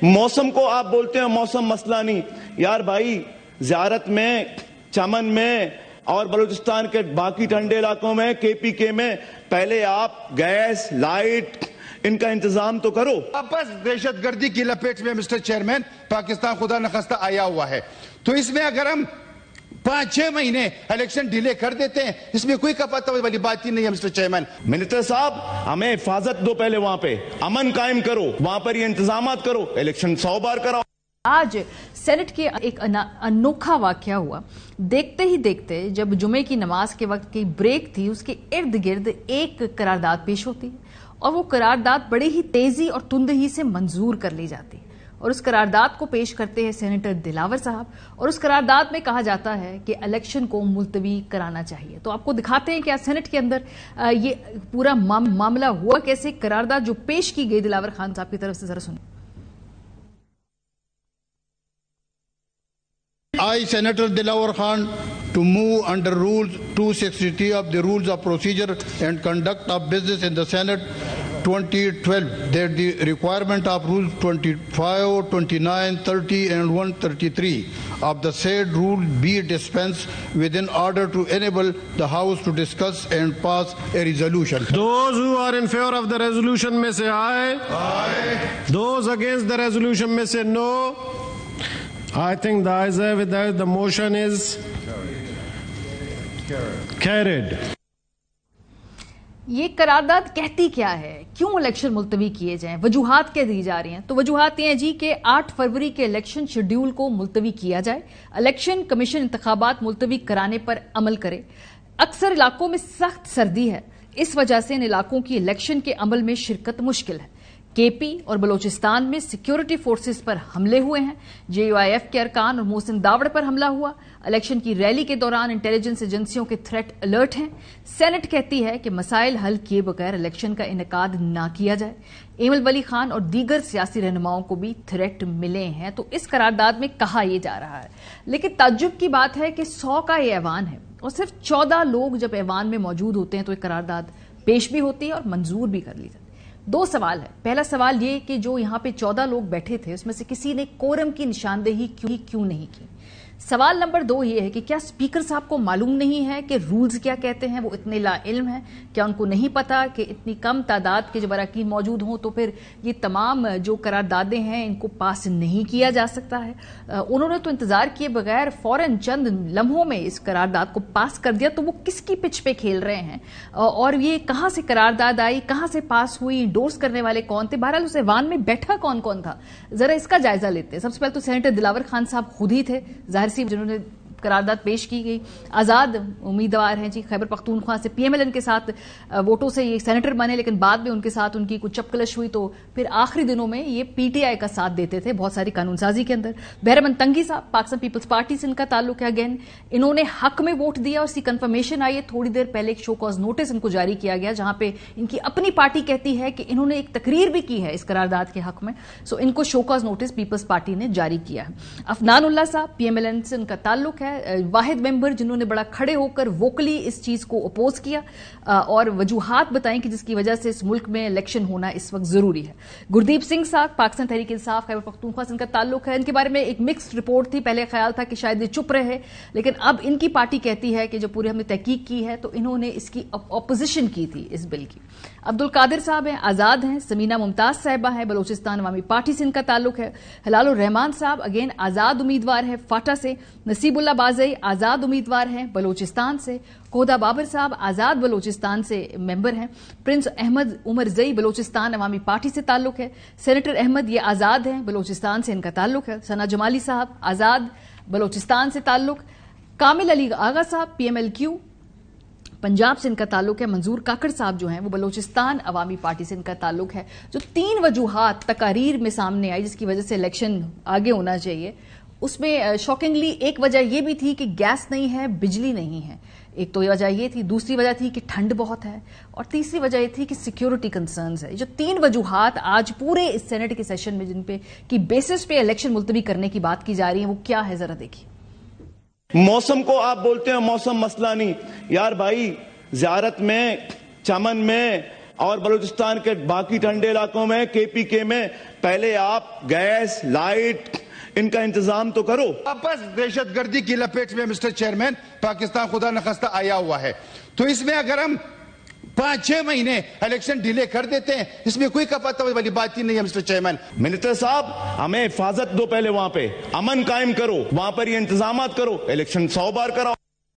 मौसम को आप बोलते हैं मौसम मसला नहीं यार भाई, ज़ियारत में, चमन में और बलूचिस्तान के बाकी ठंडे इलाकों में, केपीके में पहले आप गैस, लाइट, इनका इंतजाम तो करो। वापस दहशतगर्दी की लपेट में मिस्टर चेयरमैन पाकिस्तान खुदा नखस्ता आया हुआ है, तो इसमें अगर हम 5-6 महीने इलेक्शन डिले कर देते हैं, इसमें कोई कपात वाली बात ही नहीं है मिस्टर चेयरमैन। मिनिस्टर साहब, हमें हिफाजत दो, पहले वहां पे अमन कायम करो, वहां पर ये इंतजामात करो, इलेक्शन 100 बार कराओ। आज सेनेट के एक अनोखा वाकया हुआ। देखते ही देखते जब जुमे की नमाज के वक्त की ब्रेक थी, उसके इर्द गिर्द एक करारदाद पेश होती है और वो करारदाद बड़ी ही तेजी और तुंदही से मंजूर कर ली जाती है और उस करारदाद को पेश करते हैं सेनेटर दिलावर साहब और उस करारदाद में कहा जाता है कि इलेक्शन को मुलतवी कराना चाहिए। तो आपको दिखाते हैं कि आज सेनेट के अंदर ये पूरा मामला हुआ कैसे, करारदाद जो पेश की गई दिलावर खान साहब की तरफ से, जरा सुनिए। I, Senator Dilawar Khan, to move under Rules 263 of the Rules of Procedure and Conduct of Business in the Senate 2012 that the requirement of Rules 25, 29, 30 and 133 of the said rule be dispensed with in order to enable the House to discuss and pass a resolution. Those who are in favor of the resolution may say aye. Aye. Those against the resolution may say no. I think the ayes have it, the motion is carried. ये करारदाद कहती क्या है, क्यों election मुलतवी किए जाएं, वजूहात क्या दी जा रही हैं? तो वजूहात ये हैं जी कि 8 फरवरी के इलेक्शन शेड्यूल को मुलतवी किया जाए, इलेक्शन कमीशन इंतखाबात मुलतवी कराने पर अमल करे। अक्सर इलाकों में सख्त सर्दी है, इस वजह से इन इलाकों की इलेक्शन के अमल में शिरकत मुश्किल है। केपी और बलोचिस्तान में सिक्योरिटी फोर्सेस पर हमले हुए हैं, जेयूआईएफ के अरकान और मोहसिन दावड़ पर हमला हुआ। इलेक्शन की रैली के दौरान इंटेलिजेंस एजेंसियों के थ्रेट अलर्ट हैं। सेनेट कहती है कि मसाइल हल किए बगैर इलेक्शन का इनेकाद ना किया जाए। एमल वली खान और दीगर सियासी रहनुमाओं को भी थ्रेट मिले हैं, तो इस करारदाद में कहा यह जा रहा है। लेकिन ताज्जुब की बात है कि 100 का ये ऐवान है और सिर्फ 14 लोग जब ऐवान में मौजूद होते हैं तो एक करारदाद पेश भी होती है और मंजूर भी कर ली जाती है। 2 सवाल है। पहला सवाल ये कि जो यहां पे 14 लोग बैठे थे उसमें से किसी ने कोरम की निशानदेही क्यों नहीं की। सवाल नंबर 2 ये है कि क्या स्पीकर साहब को मालूम नहीं है कि रूल्स क्या कहते हैं, वो इतने लाइल्म हैं, क्या उनको नहीं पता कि इतनी कम तादाद के जब अरकान मौजूद हों तो फिर ये तमाम जो करारदादें हैं इनको पास नहीं किया जा सकता है। उन्होंने तो इंतजार किए बगैर फौरन चंद लम्हों में इस करारदाद को पास कर दिया, तो वो किसकी पिच पे खेल रहे हैं और ये कहां से करारदाद आई, कहां से पास हुई, इंडोर्स करने वाले कौन थे, बहरहाल उस ऐवान में बैठा कौन कौन था, जरा इसका जायजा लेते हैं। सबसे पहले तो सेनेटर दिलावर खान साहब खुद ही थे, जाहिर सी जिन्होंने करारदाद पेश की गई। आजाद उम्मीदवार हैं जी, खैबर पख्तूनख्वा से पीएमएलएन के साथ वोटों से ये सेनेटर बने, लेकिन बाद में उनके साथ उनकी कुछ चपकलश हुई, तो फिर आखिरी दिनों में ये पीटीआई का साथ देते थे बहुत सारी कानूनसाजी के अंदर। बहरमन तंगी साहब पाकिस्तान पीपल्स पार्टी से इनका ताल्लुक है, अगेन इन्होंने हक में वोट दिया और इसकी कंफर्मेशन आई है। थोड़ी देर पहले एक शो कॉज नोटिस इनको जारी किया गया जहां पे इनकी अपनी पार्टी कहती है कि इन्होंने एक तकरीर भी की है इस करारदाद के हक में, सो इनको show cause notice Peoples Party ने जारी किया है। अफनान उल्लाह साहब पीएमएलएन से इनका ताल्लुक है, वाहिद मेंबर जिन्होंने बड़ा खड़े होकर वोकली इस चीज को अपोज किया और वजूहात बताएं कि जिसकी वजह से इस मुल्क में इलेक्शन होना इस वक्त जरूरी है। गुरदीप सिंह साहब पाकिस्तान तहरीक इंसाफ खैबर पख्तूनख्वा से इनका ताल्लुक है। इनके बारे में एक मिक्स्ड रिपोर्ट थी, पहले ख्याल था कि शायद ये चुप रहे, लेकिन अब इनकी पार्टी कहती है कि जब पूरी हमने तहकीक की है तो इन्होंने इसकी अपोजिशन की थी इस बिल की। अब्दुल कादिर साहब हैं, आजाद हैं। समीना मुमताज साहिबा हैं, बलोचिस्तान अवामी पार्टी से इनका ताल्लुक है। हलालुर रहमान साहब अगेन आजाद उम्मीदवार है फाटा से। नसीबुल्लाह बाजई आजाद उम्मीदवार हैं बलोचिस्तान से। कोहदा बाबर साहब आजाद बलोचिस्तान से मेंबर हैं। प्रिंस अहमद उमर जई बलोचिस्तान अवामी पार्टी से ताल्लुक है। सेनेटर अहमद ये आजाद हैं, बलोचिस्तान से इनका ताल्लुक है। सना जमाली साहब आजाद बलोचिस्तान से ताल्लुक। कामिल अली आगा साहब पीएमएलक्यू पंजाब से इनका ताल्लुक है। मंजूर काकड़ साहब जो हैं वो बलोचिस्तान अवामी पार्टी से इनका ताल्लुक है। जो 3 वजूहात तकारीर में सामने आई जिसकी वजह से इलेक्शन आगे होना चाहिए, उसमें शॉकिंगली एक वजह यह भी थी कि गैस नहीं है, बिजली नहीं है, एक तो वजह ये थी। दूसरी वजह थी कि ठंड बहुत है और तीसरी वजह ये थी कि सिक्योरिटी कंसर्न्स है। जो 3 वजूहात आज पूरे इस सेनेट के सेशन में जिन पे की बेसिस पे इलेक्शन मुलतवी करने की बात की जा रही है वो क्या है, जरा देखिए। मौसम को आप बोलते हैं मौसम मसला नहीं यार भाई, ज़ियारत में, चमन में اور بلوچستان کے باقی ٹھنڈے علاقوں میں KPK میں پہلے آپ گیس لائٹ ان کا انتظام تو کرو. واپس دہشت گردی کی لپیٹ میں مسٹر چیئرمین پاکستان خدا نخواستہ آیا ہوا ہے. تو اس میں اگر ہم 5-6 مہینے الیکشن ڈیلے کر دیتے ہیں اس میں کوئی کپاتا والی بات ہی نہیں ہے مسٹر چیئرمین. منسٹر صاحب ہمیں حفاظت دو، پہلے وہاں پہ امن قائم کرو، وہاں پر یہ انتظامات کرو، الیکشن 100 بار کراؤ.